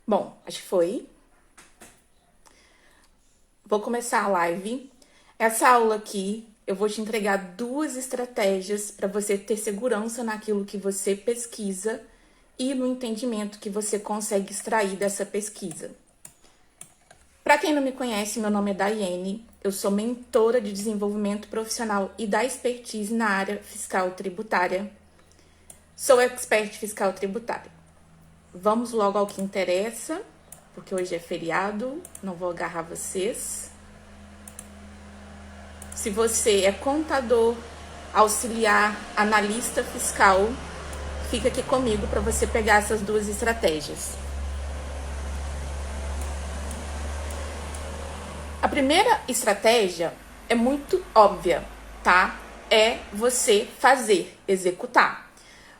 Bom, acho que foi. Vou começar a live. Essa aula aqui, eu vou te entregar 2 estratégias para você ter segurança naquilo que você pesquisa e no entendimento que você consegue extrair dessa pesquisa. Para quem não me conhece, meu nome é Daiane, eu sou mentora de desenvolvimento profissional e da expertise na área fiscal tributária. Sou expert fiscal tributária. Vamos logo ao que interessa, porque hoje é feriado, não vou agarrar vocês. Se você é contador, auxiliar, analista fiscal, fica aqui comigo para você pegar essas 2 estratégias. A primeira estratégia é muito óbvia, tá? É você fazer, executar.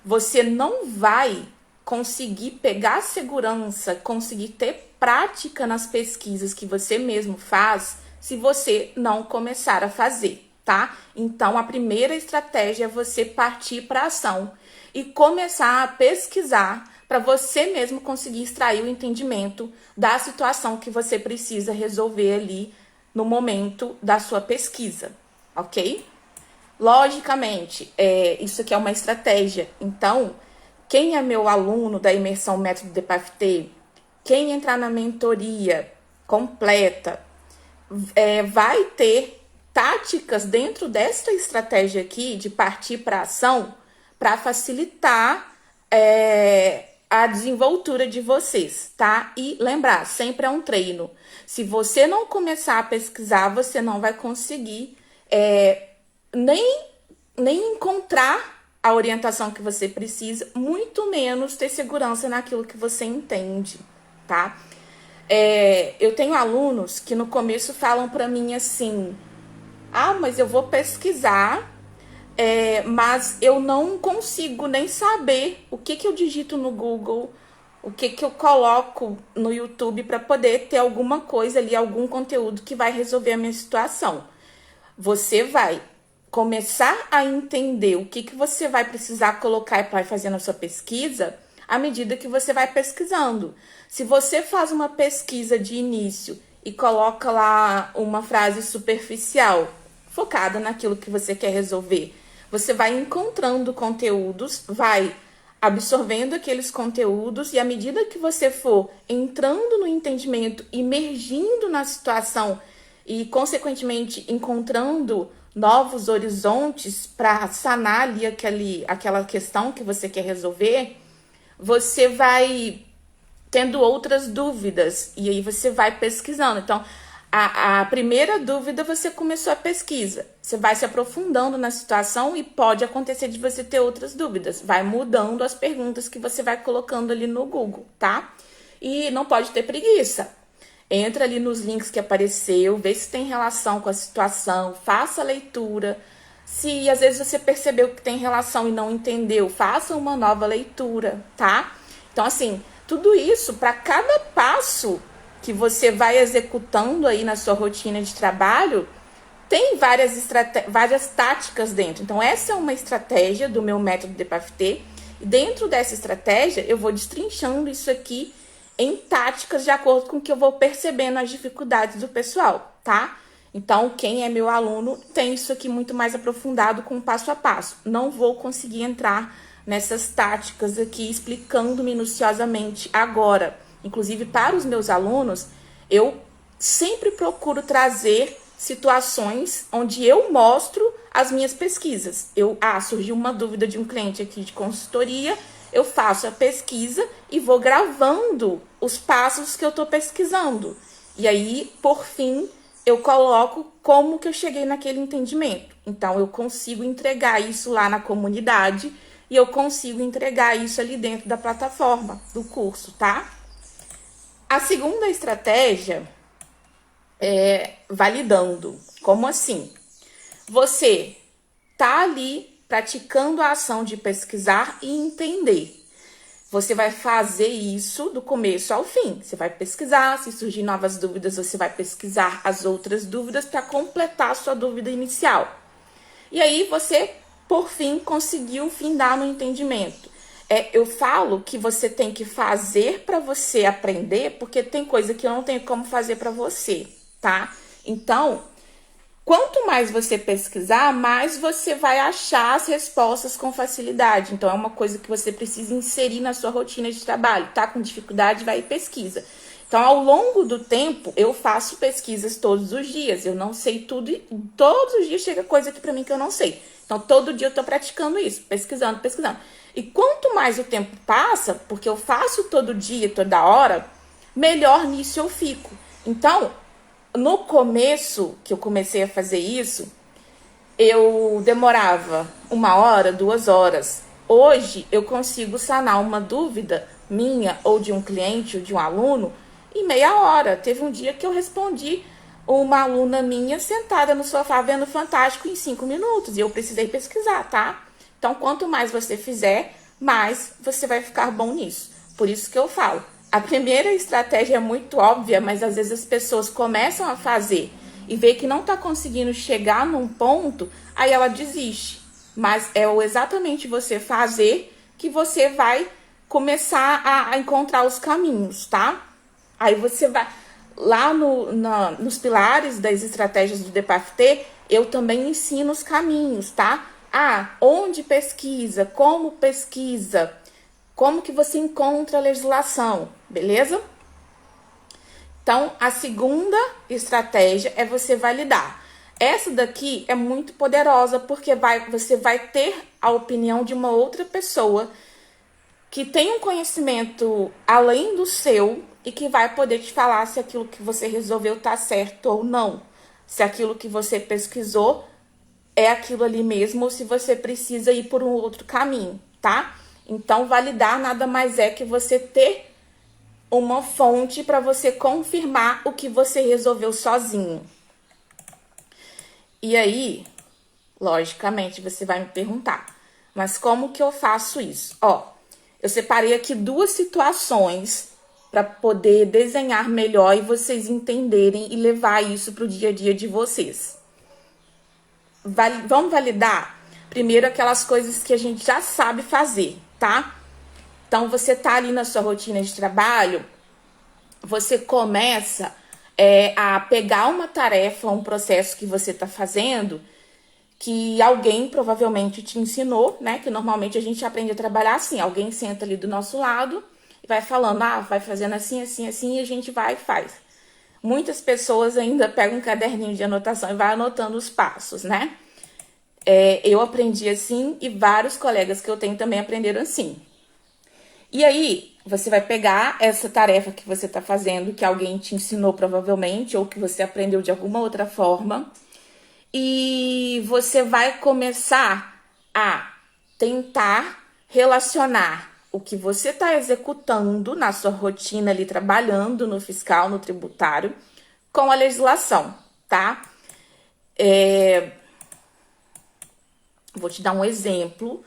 Você não vai conseguir pegar segurança, conseguir ter prática nas pesquisas que você mesmo faz se você não começar a fazer, tá? Então, a primeira estratégia é você partir para a ação e começar a pesquisar para você mesmo conseguir extrair o entendimento da situação que você precisa resolver ali no momento da sua pesquisa, ok? Logicamente, isso aqui é uma estratégia. Então, quem é meu aluno da imersão Método DPAFT, quem entrar na mentoria completa, vai ter táticas dentro desta estratégia aqui de partir para a ação para facilitar a desenvoltura de vocês, tá? E lembrar, sempre é um treino. Se você não começar a pesquisar, você não vai conseguir nem encontrar a orientação que você precisa, muito menos ter segurança naquilo que você entende, tá? Eu tenho alunos que no começo falam para mim assim: mas eu vou pesquisar, mas eu não consigo nem saber o que eu digito no Google, o que eu coloco no YouTube para poder ter alguma coisa ali, algum conteúdo que vai resolver a minha situação. Você vai começar a entender o que você vai precisar colocar para fazer na sua pesquisa à medida que você vai pesquisando. Se você faz uma pesquisa de início e coloca lá uma frase superficial, focada naquilo que você quer resolver, você vai encontrando conteúdos, vai absorvendo aqueles conteúdos e à medida que você for entrando no entendimento, imergindo na situação e, consequentemente, encontrando novos horizontes para sanar ali aquela questão que você quer resolver, você vai tendo outras dúvidas e aí você vai pesquisando. Então, a primeira dúvida, você começou a pesquisa. Você vai se aprofundando na situação e pode acontecer de você ter outras dúvidas. Vai mudando as perguntas que você vai colocando ali no Google, tá? E não pode ter preguiça. Entra ali nos links que apareceu, vê se tem relação com a situação, faça a leitura. Se às vezes você percebeu que tem relação e não entendeu, faça uma nova leitura, tá? Então, assim, tudo isso para cada passo que você vai executando aí na sua rotina de trabalho, tem várias táticas dentro. Então, essa é uma estratégia do meu método DPAFT. E dentro dessa estratégia, eu vou destrinchando isso aqui em táticas de acordo com o que eu vou percebendo as dificuldades do pessoal, tá? Então, quem é meu aluno tem isso aqui muito mais aprofundado com passo a passo. Não vou conseguir entrar nessas táticas aqui explicando minuciosamente agora. Inclusive, para os meus alunos, eu sempre procuro trazer situações onde eu mostro as minhas pesquisas. Surgiu uma dúvida de um cliente aqui de consultoria, eu faço a pesquisa e vou gravando os passos que eu estou pesquisando. E aí, por fim, eu coloco como que eu cheguei naquele entendimento. Então, eu consigo entregar isso lá na comunidade e eu consigo entregar isso ali dentro da plataforma do curso, tá? A segunda estratégia é validando. Como assim? Você tá ali praticando a ação de pesquisar e entender. Você vai fazer isso do começo ao fim. Você vai pesquisar, se surgir novas dúvidas, você vai pesquisar as outras dúvidas para completar a sua dúvida inicial. E aí você, por fim, conseguiu findar no entendimento. Eu falo que você tem que fazer para você aprender, porque tem coisa que eu não tenho como fazer para você, tá? Então, quanto mais você pesquisar, mais você vai achar as respostas com facilidade. Então, é uma coisa que você precisa inserir na sua rotina de trabalho. Tá com dificuldade, vai e pesquisa. Então, ao longo do tempo, eu faço pesquisas todos os dias. Eu não sei tudo e todos os dias chega coisa aqui pra mim que eu não sei. Então, todo dia eu tô praticando isso, pesquisando, pesquisando. E quanto mais o tempo passa, porque eu faço todo dia, toda hora, melhor nisso eu fico. Então, no começo que eu comecei a fazer isso, eu demorava 1 hora, 2 horas. Hoje eu consigo sanar uma dúvida minha ou de um cliente ou de um aluno em meia hora. Teve um dia que eu respondi uma aluna minha sentada no sofá vendo Fantástico em 5 minutos e eu precisei pesquisar, tá? Então, quanto mais você fizer, mais você vai ficar bom nisso. Por isso que eu falo, a primeira estratégia é muito óbvia, mas às vezes as pessoas começam a fazer e vê que não está conseguindo chegar num ponto, aí ela desiste. Mas é exatamente você fazer que você vai começar a encontrar os caminhos, tá? Aí você vai... Lá nos pilares das estratégias do DPAFT, eu também ensino os caminhos, tá? Onde pesquisa, como que você encontra a legislação, beleza? Então, a segunda estratégia é você validar. Essa daqui é muito poderosa porque você vai ter a opinião de uma outra pessoa que tem um conhecimento além do seu e que vai poder te falar se aquilo que você resolveu tá certo ou não. Se aquilo que você pesquisou é aquilo ali mesmo ou se você precisa ir por um outro caminho, tá? Então, validar nada mais é que você ter uma fonte para você confirmar o que você resolveu sozinho. E aí, logicamente, você vai me perguntar, mas como que eu faço isso? Eu separei aqui 2 situações para poder desenhar melhor e vocês entenderem e levar isso para o dia a dia de vocês. Vamos validar primeiro aquelas coisas que a gente já sabe fazer, tá? Então, você tá ali na sua rotina de trabalho, você começa a pegar uma tarefa, um processo que você tá fazendo, que alguém provavelmente te ensinou, né? Que normalmente a gente aprende a trabalhar assim. Alguém senta ali do nosso lado e vai falando, vai fazendo assim, assim, assim, e a gente vai e faz. Muitas pessoas ainda pegam um caderninho de anotação e vai anotando os passos, né? Eu aprendi assim e vários colegas que eu tenho também aprenderam assim. E aí, você vai pegar essa tarefa que você está fazendo, que alguém te ensinou provavelmente, ou que você aprendeu de alguma outra forma, e você vai começar a tentar relacionar o que você está executando na sua rotina ali, trabalhando no fiscal, no tributário, com a legislação, tá? Vou te dar um exemplo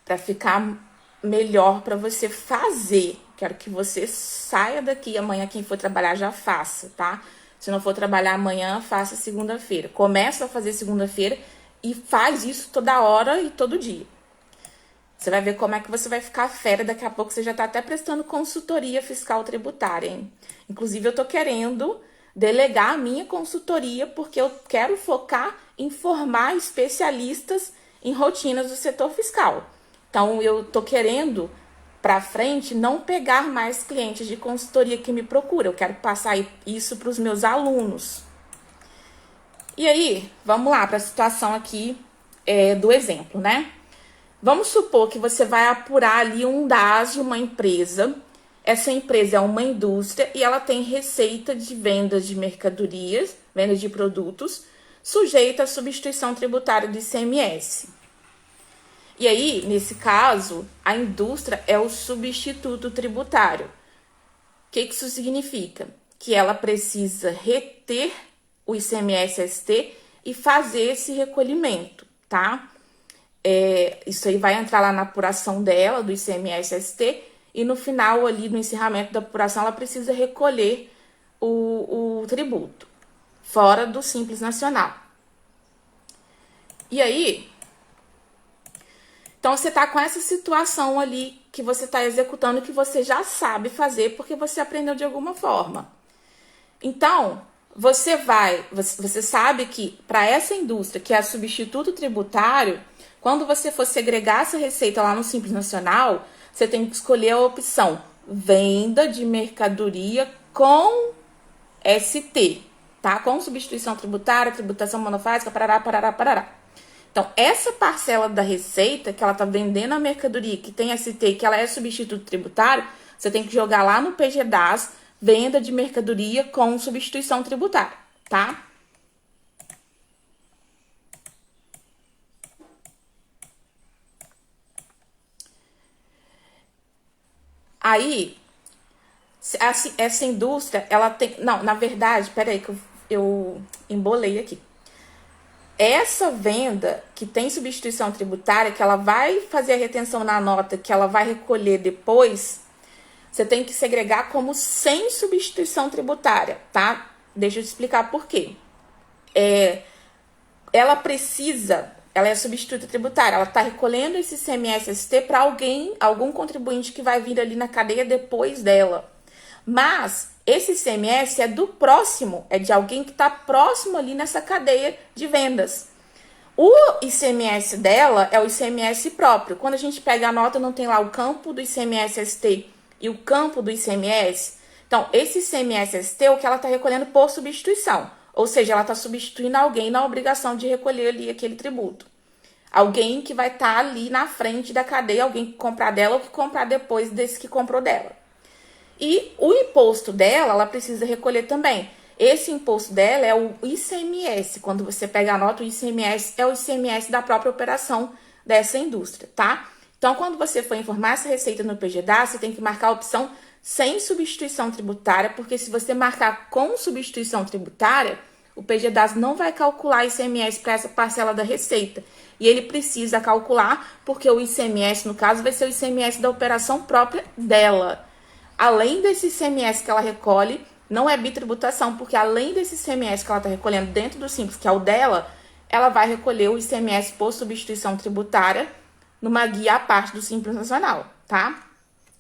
para ficar melhor para você fazer. Quero que você saia daqui amanhã, quem for trabalhar já faça, tá? Se não for trabalhar amanhã, faça segunda-feira. Começa a fazer segunda-feira e faz isso toda hora e todo dia. Você vai ver como é que você vai ficar fera. Daqui a pouco você já tá até prestando consultoria fiscal tributária, hein? Inclusive, eu tô querendo delegar a minha consultoria porque eu quero focar em formar especialistas em rotinas do setor fiscal. Então, eu tô querendo, para frente, não pegar mais clientes de consultoria que me procuram. Eu quero passar isso para os meus alunos. E aí, vamos lá para a situação aqui do exemplo, né? Vamos supor que você vai apurar ali um DAS de uma empresa. Essa empresa é uma indústria e ela tem receita de vendas de mercadorias, venda de produtos, sujeita à substituição tributária do ICMS. E aí, nesse caso, a indústria é o substituto tributário. O que isso significa? Que ela precisa reter o ICMS-ST e fazer esse recolhimento, tá? Isso aí vai entrar lá na apuração dela, do ICMS-ST, e no final ali, no encerramento da apuração, ela precisa recolher o tributo, fora do Simples Nacional. E aí... Então, você está com essa situação ali que você está executando, que você já sabe fazer, porque você aprendeu de alguma forma. Então, você sabe que para essa indústria, que é substituto tributário, quando você for segregar essa receita lá no Simples Nacional, você tem que escolher a opção venda de mercadoria com ST, tá? Com substituição tributária, tributação monofásica, parará, parará, parará. Então, essa parcela da receita que ela tá vendendo a mercadoria que tem ST, que ela é substituto tributário, você tem que jogar lá no PGDAS, venda de mercadoria com substituição tributária, tá? Aí, essa indústria, ela tem... Não, na verdade, peraí que eu embolei aqui. Essa venda que tem substituição tributária, que ela vai fazer a retenção na nota, que ela vai recolher depois, você tem que segregar como sem substituição tributária, tá? Deixa eu te explicar por quê. Ela é substituta tributária, ela está recolhendo esse ICMS-ST para algum contribuinte que vai vir ali na cadeia depois dela. Mas esse ICMS é do próximo, é de alguém que está próximo ali nessa cadeia de vendas. O ICMS dela é o ICMS próprio. Quando a gente pega a nota, não tem lá o campo do ICMS-ST e o campo do ICMS. Então, esse ICMS-ST é o que ela está recolhendo por substituição. Ou seja, ela está substituindo alguém na obrigação de recolher ali aquele tributo. Alguém que vai estar ali na frente da cadeia, alguém que comprar dela ou que comprar depois desse que comprou dela. E o imposto dela, ela precisa recolher também. Esse imposto dela é o ICMS. Quando você pega a nota, o ICMS é o ICMS da própria operação dessa indústria, tá? Então, quando você for informar essa receita no PGDA, você tem que marcar a opção sem substituição tributária, porque se você marcar com substituição tributária, o PGDAS não vai calcular ICMS para essa parcela da receita. E ele precisa calcular, porque o ICMS, no caso, vai ser o ICMS da operação própria dela. Além desse ICMS que ela recolhe, não é bitributação, porque além desse ICMS que ela está recolhendo dentro do Simples, que é o dela, ela vai recolher o ICMS por substituição tributária numa guia à parte do Simples Nacional, tá?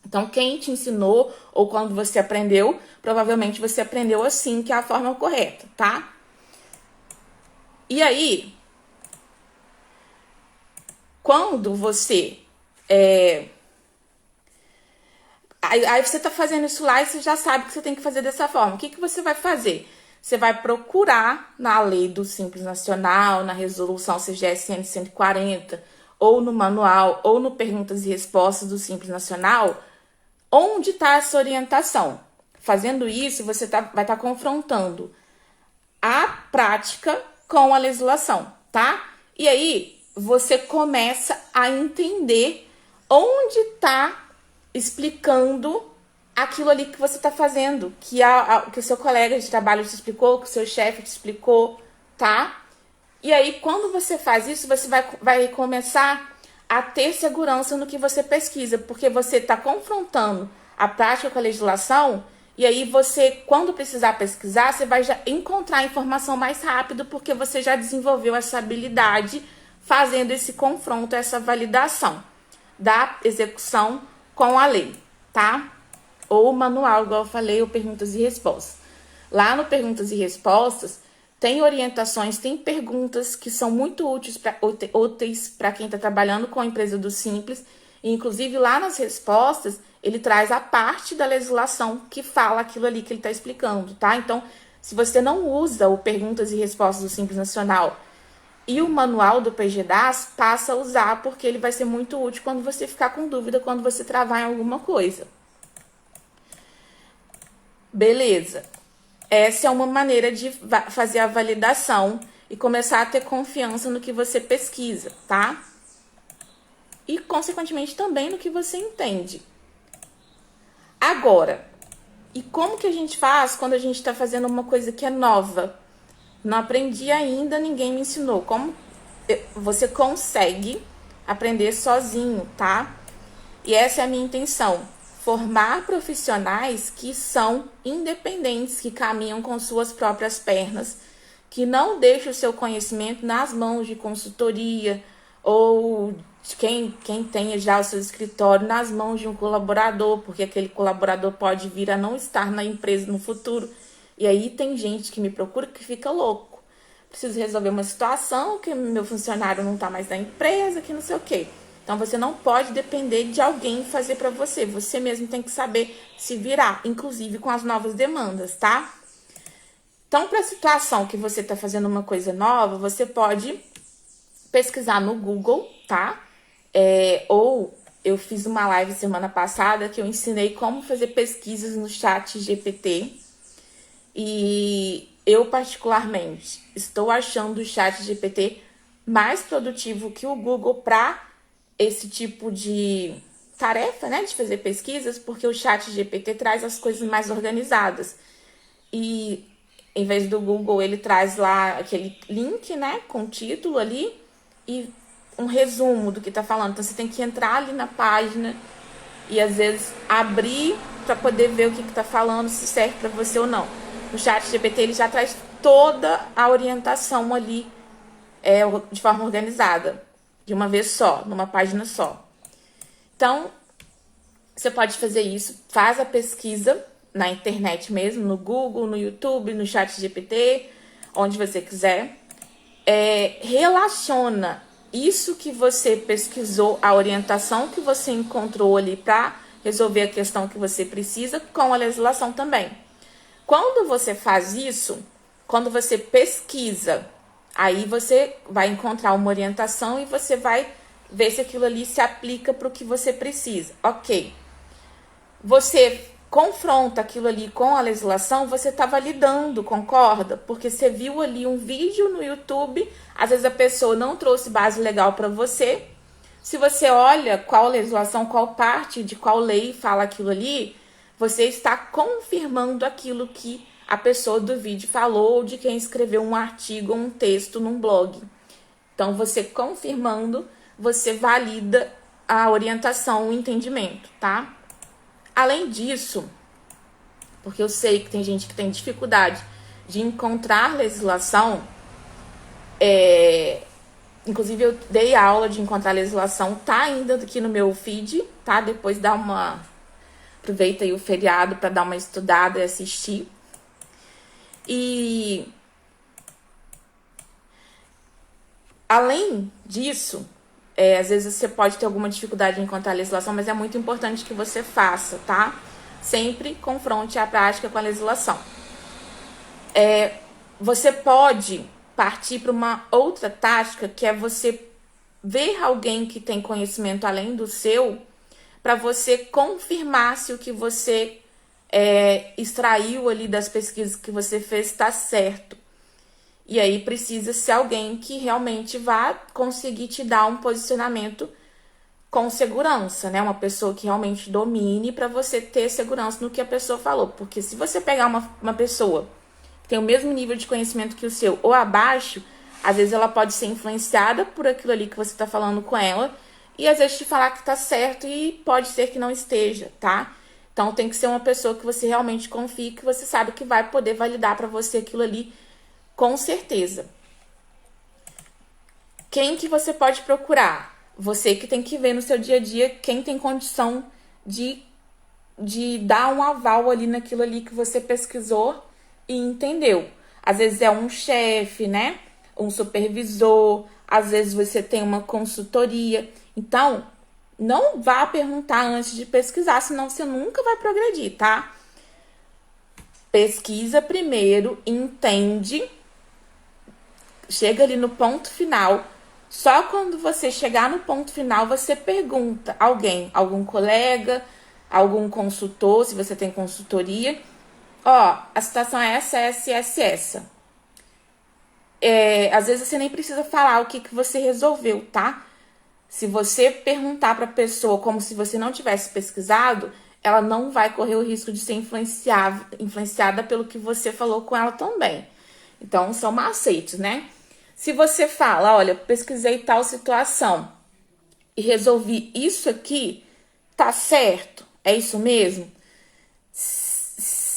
Então, quem te ensinou, ou quando você aprendeu, provavelmente você aprendeu assim, que é a forma correta, tá? E aí, quando você... Aí você tá fazendo isso lá e você já sabe que você tem que fazer dessa forma. O que você vai fazer? Você vai procurar na lei do Simples Nacional, na resolução CGSN 140, ou no manual, ou no perguntas e respostas do Simples Nacional, onde está essa orientação. Fazendo isso, você vai estar confrontando a prática com a legislação, tá? E aí, você começa a entender onde está explicando aquilo ali que você está fazendo, que o seu colega de trabalho te explicou, que o seu chefe te explicou, tá? E aí, quando você faz isso, você vai começar a ter segurança no que você pesquisa, porque você está confrontando a prática com a legislação, e aí você, quando precisar pesquisar, você vai já encontrar a informação mais rápido, porque você já desenvolveu essa habilidade fazendo esse confronto, essa validação da execução com a lei, tá? Ou manual, igual eu falei, ou perguntas e respostas. Lá no perguntas e respostas, tem orientações, tem perguntas que são muito úteis para quem está trabalhando com a empresa do Simples. E, inclusive, lá nas respostas, ele traz a parte da legislação que fala aquilo ali que ele está explicando, tá? Então, se você não usa o perguntas e respostas do Simples Nacional e o manual do PGDAS, passa a usar, porque ele vai ser muito útil quando você ficar com dúvida, quando você travar em alguma coisa. Beleza. Essa é uma maneira de fazer a validação e começar a ter confiança no que você pesquisa, tá? E, consequentemente, também no que você entende. Agora, e como que a gente faz quando a gente está fazendo uma coisa que é nova? Não aprendi ainda, ninguém me ensinou. Como você consegue aprender sozinho, tá? E essa é a minha intenção. Formar profissionais que são independentes, que caminham com suas próprias pernas, que não deixam o seu conhecimento nas mãos de consultoria ou quem tenha já o seu escritório nas mãos de um colaborador, porque aquele colaborador pode vir a não estar na empresa no futuro. E aí tem gente que me procura que fica louco. Preciso resolver uma situação, que meu funcionário não está mais na empresa, que não sei o quê. Então, você não pode depender de alguém fazer para você. Você mesmo tem que saber se virar, inclusive com as novas demandas, tá? Então, para a situação que você está fazendo uma coisa nova, você pode pesquisar no Google, tá? Ou eu fiz uma live semana passada que eu ensinei como fazer pesquisas no chat GPT. E eu, particularmente, estou achando o chat GPT mais produtivo que o Google para esse tipo de tarefa, né? De fazer pesquisas, porque o chat GPT traz as coisas mais organizadas. E em vez do Google, ele traz lá aquele link, né? Com o título ali e um resumo do que tá falando. Então, você tem que entrar ali na página e, às vezes, abrir para poder ver o que tá falando, se serve para você ou não. O chat GPT, ele já traz toda a orientação ali de forma organizada, de uma vez só, numa página só. Então, você pode fazer isso, faz a pesquisa na internet mesmo, no Google, no YouTube, no chat GPT, onde você quiser. Relaciona isso que você pesquisou, a orientação que você encontrou ali para resolver a questão que você precisa, com a legislação também. Quando você faz isso, quando você pesquisa, aí você vai encontrar uma orientação e você vai ver se aquilo ali se aplica para o que você precisa. Ok. Você confronta aquilo ali com a legislação, você está validando, concorda? Porque você viu ali um vídeo no YouTube, às vezes a pessoa não trouxe base legal para você. Se você olha qual legislação, qual parte de qual lei fala aquilo ali, você está confirmando aquilo que a pessoa do vídeo falou ou de quem escreveu um artigo ou um texto num blog. Então, você confirmando, você valida a orientação, o entendimento, tá? Além disso, porque eu sei que tem gente que tem dificuldade de encontrar legislação, inclusive eu dei aula de encontrar legislação, tá ainda aqui no meu feed, tá? Depois dá uma... Aproveita aí o feriado para dar uma estudada e assistir. E além disso, às vezes você pode ter alguma dificuldade em encontrar a legislação, mas é muito importante que você faça, tá? Sempre confronte a prática com a legislação. Você pode partir para uma outra tática, que é você ver alguém que tem conhecimento além do seu, para você confirmar se o que você extraiu ali das pesquisas que você fez está certo. E aí precisa ser alguém que realmente vá conseguir te dar um posicionamento com segurança, né? Uma pessoa que realmente domine, para você ter segurança no que a pessoa falou. Porque se você pegar uma pessoa que tem o mesmo nível de conhecimento que o seu ou abaixo, às vezes ela pode ser influenciada por aquilo ali que você está falando com ela e às vezes te falar que tá certo e pode ser que não esteja, tá? Então tem que ser uma pessoa que você realmente confie, que você sabe que vai poder validar para você aquilo ali com certeza. Quem que você pode procurar? Você que tem que ver no seu dia a dia quem tem condição de dar um aval ali naquilo ali que você pesquisou e entendeu. Às vezes é um chefe, né? Um supervisor, às vezes você tem uma consultoria. Então, não vá perguntar antes de pesquisar, senão você nunca vai progredir, tá? Pesquisa primeiro, entende, chega ali no ponto final. Só quando você chegar no ponto final, você pergunta algum colega, algum consultor, se você tem consultoria. A situação é essa. Às vezes você nem precisa falar o que você resolveu, tá? Se você perguntar para a pessoa como se você não tivesse pesquisado, ela não vai correr o risco de ser influenciada pelo que você falou com ela também. Então, são macetes, né? Se você fala, olha, pesquisei tal situação e resolvi isso aqui, tá certo? É isso mesmo?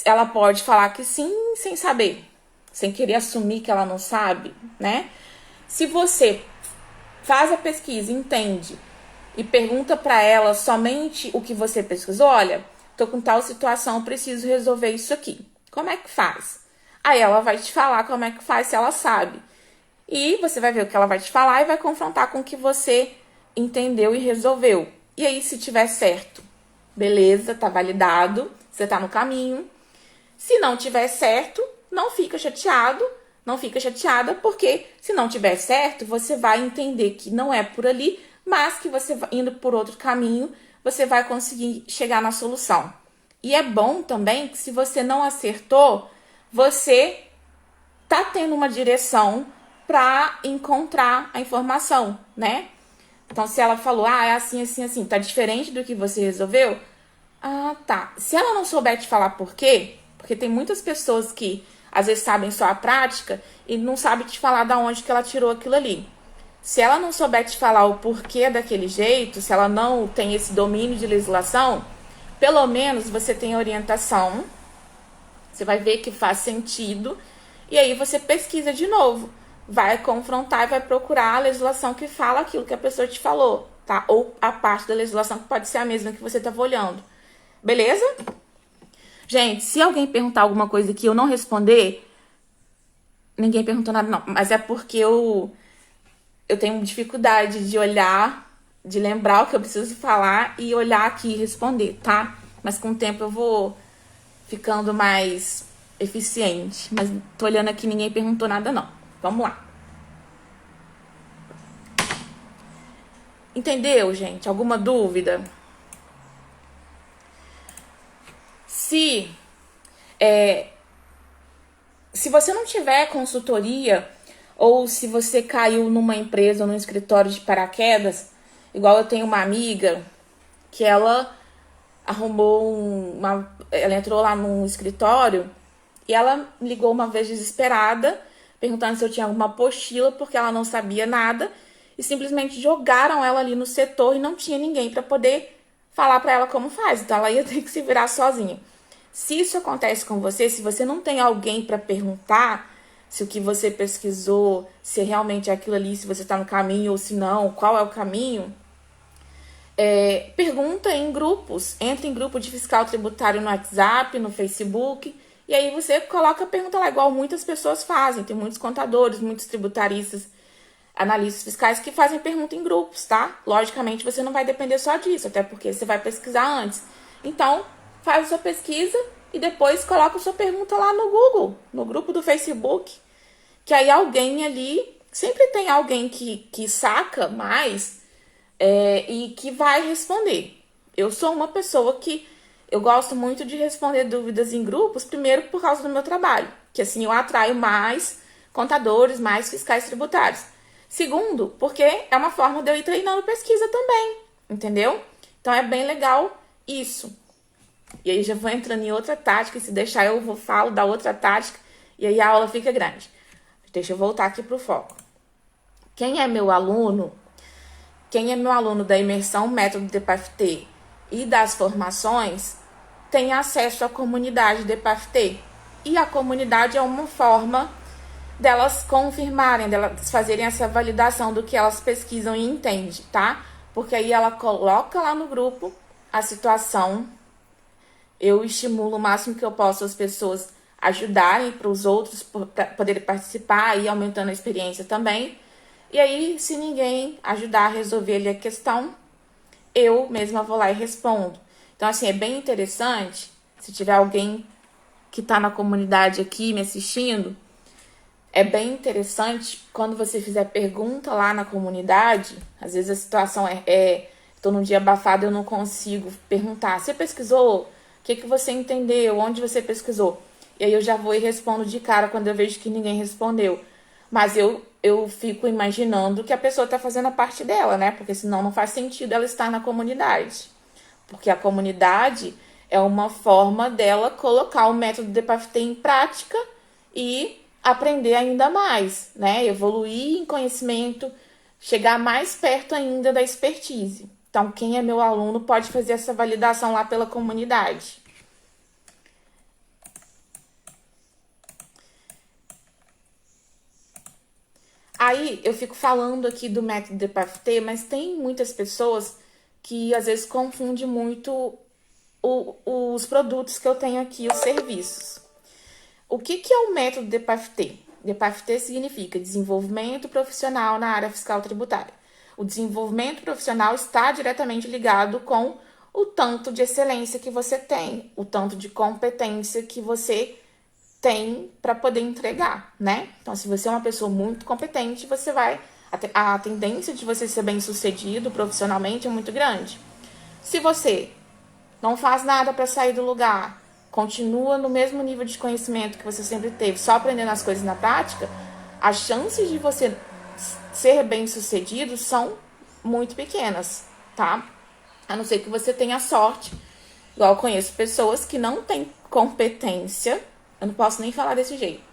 Ela pode falar que sim, sem saber, sem querer assumir que ela não sabe, né? Se você faz a pesquisa, entende e pergunta para ela somente o que você pesquisou, olha, tô com tal situação, preciso resolver isso aqui. Como é que faz? Aí ela vai te falar como é que faz, se ela sabe. E você vai ver o que ela vai te falar e vai confrontar com o que você entendeu e resolveu. E aí, se tiver certo, beleza, tá validado, você tá no caminho. Se não tiver certo, não fica chateado, não fica chateada, porque se não tiver certo, você vai entender que não é por ali, mas que você indo por outro caminho, você vai conseguir chegar na solução. E é bom também que se você não acertou, você tá tendo uma direção para encontrar a informação, né? Então, se ela falou, é assim, assim, assim, tá diferente do que você resolveu, tá. Se ela não souber te falar por quê, porque tem muitas pessoas que às vezes sabem só a prática e não sabem te falar da onde que ela tirou aquilo ali. Se ela não souber te falar o porquê daquele jeito, se ela não tem esse domínio de legislação, pelo menos você tem orientação, você vai ver que faz sentido, e aí você pesquisa de novo, vai confrontar e vai procurar a legislação que fala aquilo que a pessoa te falou, tá? Ou a parte da legislação que pode ser a mesma que você estava olhando. Beleza? Gente, se alguém perguntar alguma coisa que eu não responder, ninguém perguntou nada não, mas é porque eu tenho dificuldade de olhar, de lembrar o que eu preciso falar e olhar aqui e responder, tá? Mas com o tempo eu vou ficando mais eficiente. Mas tô olhando aqui, ninguém perguntou nada não. Vamos lá. Entendeu, gente? Alguma dúvida? Se você não tiver consultoria, ou se você caiu numa empresa ou num escritório de paraquedas, igual eu tenho uma amiga que ela arrumou ela entrou lá num escritório e ela ligou uma vez desesperada, perguntando se eu tinha alguma apostila, porque ela não sabia nada, e simplesmente jogaram ela ali no setor e não tinha ninguém para poder falar para ela como faz. Então ela ia ter que se virar sozinha. Se isso acontece com você, se você não tem alguém para perguntar se o que você pesquisou, se realmente é aquilo ali, se você está no caminho ou se não, qual é o caminho, pergunta em grupos. Entra em grupo de fiscal tributário no WhatsApp, no Facebook, e aí você coloca a pergunta lá, igual muitas pessoas fazem. Tem muitos contadores, muitos tributaristas, analistas fiscais que fazem pergunta em grupos, tá? Logicamente, você não vai depender só disso, até porque você vai pesquisar antes. Então, faz a sua pesquisa e depois coloca a sua pergunta lá no Google, no grupo do Facebook, que aí alguém ali, sempre tem alguém que saca mais e que vai responder. Eu sou uma pessoa que eu gosto muito de responder dúvidas em grupos, primeiro por causa do meu trabalho, que assim eu atraio mais contadores, mais fiscais tributários. Segundo, porque é uma forma de eu ir treinando pesquisa também, entendeu? Então é bem legal isso. E aí já vou entrando em outra tática, e se deixar eu falo da outra tática, e aí a aula fica grande. Deixa eu voltar aqui pro foco. Quem é meu aluno da imersão método DPAFT e das formações, tem acesso à comunidade DPAFT. E a comunidade é uma forma delas confirmarem, delas fazerem essa validação do que elas pesquisam e entendem, tá? Porque aí ela coloca lá no grupo a situação. Eu estimulo o máximo que eu posso as pessoas ajudarem para os outros poderem participar e aumentando a experiência também. E aí, se ninguém ajudar a resolver ali a questão, eu mesma vou lá e respondo. Então, assim, é bem interessante, se tiver alguém que está na comunidade aqui me assistindo, é bem interessante quando você fizer pergunta lá na comunidade, às vezes a situação estou num dia abafado, eu não consigo perguntar. Você pesquisou? O que você entendeu? Onde você pesquisou? E aí eu já vou e respondo de cara quando eu vejo que ninguém respondeu. Mas eu fico imaginando que a pessoa está fazendo a parte dela, né? Porque senão não faz sentido ela estar na comunidade. Porque a comunidade é uma forma dela colocar o método DPAFT em prática e aprender ainda mais, né? Evoluir em conhecimento, chegar mais perto ainda da expertise. Então, quem é meu aluno pode fazer essa validação lá pela comunidade. Aí, eu fico falando aqui do método DPAFT, mas tem muitas pessoas que às vezes confunde muito os produtos que eu tenho aqui, os serviços. O que é o método DPAF-T? DPAF-T significa desenvolvimento profissional na área fiscal tributária. O desenvolvimento profissional está diretamente ligado com o tanto de excelência que você tem, o tanto de competência que você tem para poder entregar, né? Então, se você é uma pessoa muito competente, você vai... A tendência de você ser bem-sucedido profissionalmente é muito grande. Se você não faz nada para sair do lugar, continua no mesmo nível de conhecimento que você sempre teve, só aprendendo as coisas na prática, as chances de você ser bem-sucedido são muito pequenas, tá? A não ser que você tenha sorte. Igual eu conheço pessoas que não têm competência, eu não posso nem falar desse jeito.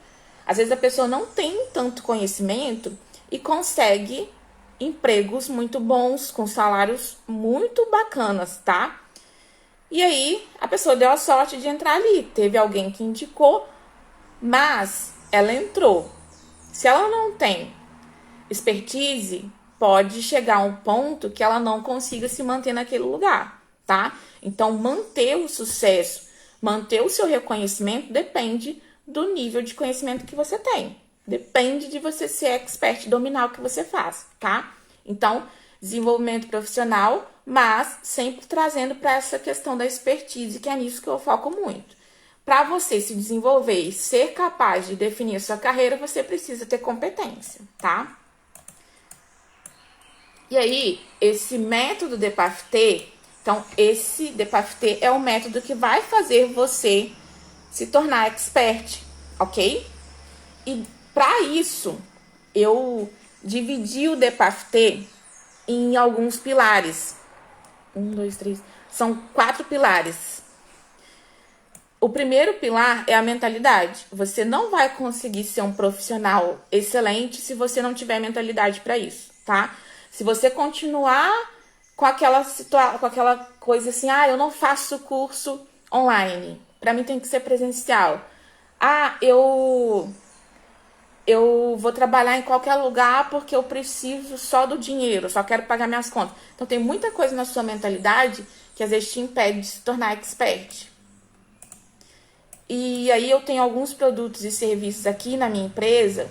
Às vezes a pessoa não tem tanto conhecimento e consegue empregos muito bons, com salários muito bacanas, tá? E aí, a pessoa deu a sorte de entrar ali. Teve alguém que indicou, mas ela entrou. Se ela não tem expertise, pode chegar a um ponto que ela não consiga se manter naquele lugar, tá? Então, manter o sucesso, manter o seu reconhecimento depende do nível de conhecimento que você tem. Depende de você ser expert, dominar o que você faz, tá? Então, desenvolvimento profissional, mas sempre trazendo para essa questão da expertise, que é nisso que eu foco muito. Para você se desenvolver e ser capaz de definir a sua carreira, você precisa ter competência, tá? E aí, esse método DPAF-T, então esse DPAF-T é o método que vai fazer você se tornar expert, ok? E para isso, eu dividi o DPAF-T em alguns pilares. 1, 2, 3. São 4 pilares. O primeiro pilar é a mentalidade. Você não vai conseguir ser um profissional excelente se você não tiver mentalidade para isso, tá? Se você continuar com aquela coisa assim, eu não faço curso online, para mim tem que ser presencial. Eu vou trabalhar em qualquer lugar porque eu preciso só do dinheiro, só quero pagar minhas contas. Então tem muita coisa na sua mentalidade que às vezes te impede de se tornar expert. E aí eu tenho alguns produtos e serviços aqui na minha empresa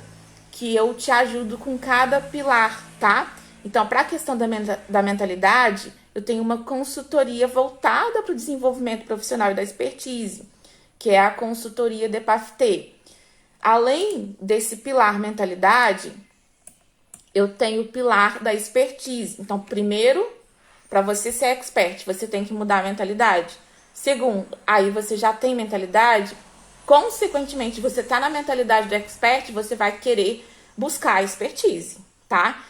que eu te ajudo com cada pilar, tá? Então, para a questão da mentalidade, eu tenho uma consultoria voltada para o desenvolvimento profissional e da expertise, que é a consultoria DPAF-T. Além desse pilar mentalidade, eu tenho o pilar da expertise. Então, primeiro, para você ser expert, você tem que mudar a mentalidade. Segundo, aí você já tem mentalidade, consequentemente, você tá na mentalidade do expert, você vai querer buscar a expertise, tá?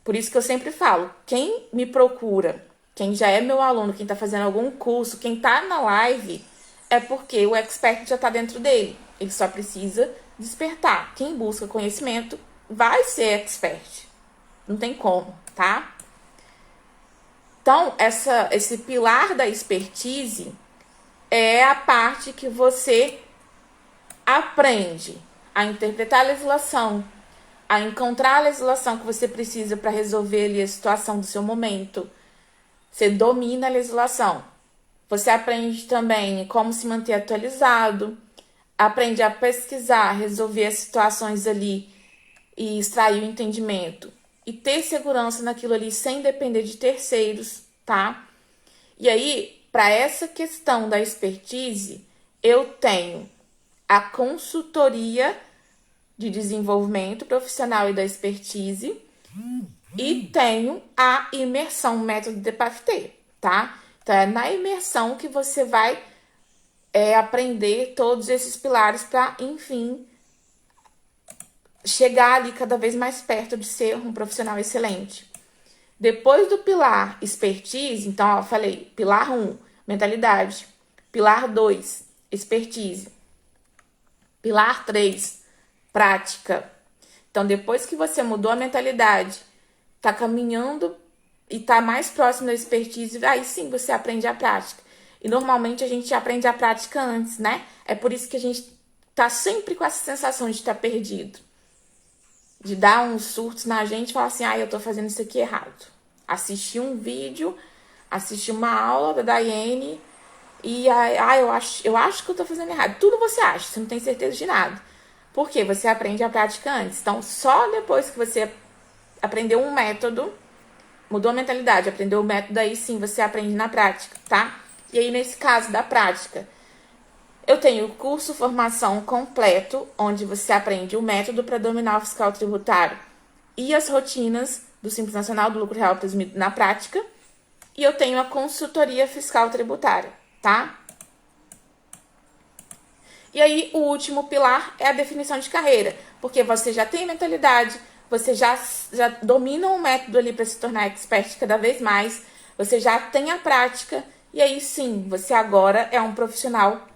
Por isso que eu sempre falo, quem me procura, quem já é meu aluno, quem tá fazendo algum curso, quem tá na live, é porque o expert já tá dentro dele. Ele só precisa despertar. Quem busca conhecimento vai ser expert. Não tem como, tá? Então, esse pilar da expertise é a parte que você aprende a interpretar a legislação, a encontrar a legislação que você precisa para resolver ali a situação do seu momento. Você domina a legislação. Você aprende também como se manter atualizado, aprende a pesquisar, resolver as situações ali e extrair o entendimento. E ter segurança naquilo ali sem depender de terceiros, tá? E aí, para essa questão da expertise, eu tenho a consultoria de desenvolvimento profissional e da expertise e tenho a imersão método DPAF-T, tá? Então, é na imersão que você vai aprender todos esses pilares para, enfim, chegar ali cada vez mais perto de ser um profissional excelente. Depois do pilar expertise, então, eu falei, pilar 1, mentalidade. Pilar 2, expertise. Pilar 3, prática. Então, depois que você mudou a mentalidade, tá caminhando e tá mais próximo da expertise, aí sim você aprende a prática. E normalmente a gente aprende a prática antes, né? É por isso que a gente tá sempre com essa sensação de estar perdido. De dar uns surtos na gente e falar assim, eu tô fazendo isso aqui errado. Assistir um vídeo, assistir uma aula da Daiane e eu acho que eu tô fazendo errado. Tudo você acha, você não tem certeza de nada. Por quê? Você aprende a prática antes. Então, só depois que você aprendeu um método, mudou a mentalidade, aprendeu o método, aí sim você aprende na prática, tá? E aí, nesse caso da prática, eu tenho o curso formação completo, onde você aprende o método para dominar o fiscal tributário e as rotinas do Simples Nacional, do lucro real presumido na prática. E eu tenho a consultoria fiscal tributária, tá? E aí, o último pilar é a definição de carreira, porque você já tem mentalidade, você já domina o método ali para se tornar expert cada vez mais, você já tem a prática, e aí sim, você agora é um profissional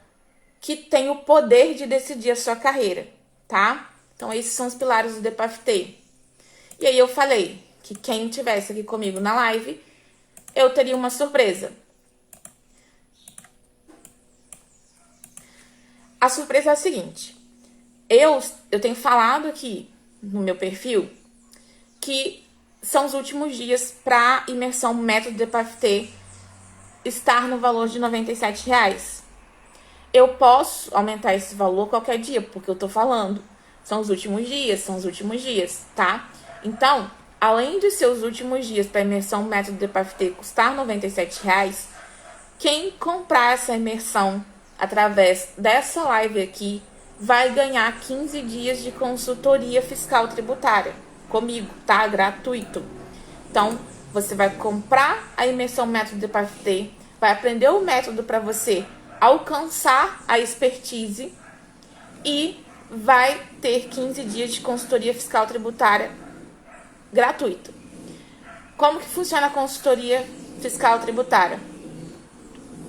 que tem o poder de decidir a sua carreira, tá? Então, esses são os pilares do DPFT. E aí, eu falei que quem estivesse aqui comigo na live, eu teria uma surpresa. A surpresa é a seguinte. Eu tenho falado aqui no meu perfil que são os últimos dias para imersão método DPFT estar no valor de R$ 97,00. Eu posso aumentar esse valor qualquer dia, porque eu tô falando. São os últimos dias, tá? Então, além de ser os últimos dias para imersão método DPFT custar R$ 97,00, quem comprar essa imersão através dessa live aqui vai ganhar 15 dias de consultoria fiscal tributária comigo, tá? Gratuito. Então, você vai comprar a imersão método DPFT, vai aprender o método para você alcançar a expertise e vai ter 15 dias de consultoria fiscal tributária gratuito. Como que funciona a consultoria fiscal tributária?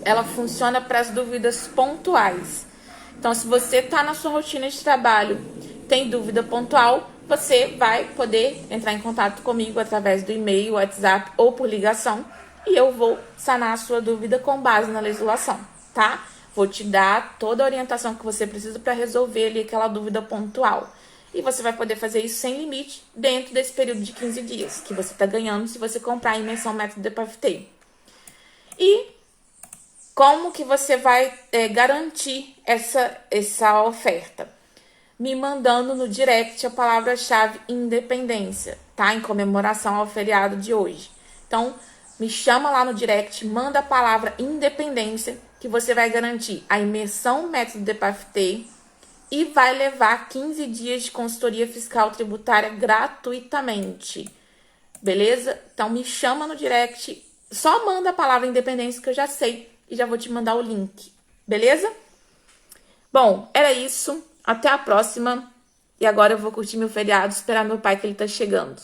Ela funciona para as dúvidas pontuais. Então, se você está na sua rotina de trabalho, tem dúvida pontual, você vai poder entrar em contato comigo através do e-mail, WhatsApp ou por ligação, e eu vou sanar a sua dúvida com base na legislação, tá? Vou te dar toda a orientação que você precisa para resolver ali aquela dúvida pontual. E você vai poder fazer isso sem limite dentro desse período de 15 dias, que você está ganhando se você comprar a imersão método DPFT. E como que você vai garantir essa oferta? Me mandando no direct a palavra-chave independência, tá? Em comemoração ao feriado de hoje. Então, me chama lá no direct, manda a palavra independência, que você vai garantir a imersão método DPFT e vai levar 15 dias de consultoria fiscal tributária gratuitamente. Beleza? Então, me chama no direct, só manda a palavra independência que eu já sei e já vou te mandar o link, beleza? Bom, era isso. Até a próxima. E agora eu vou curtir meu feriado, esperar meu pai que ele tá chegando.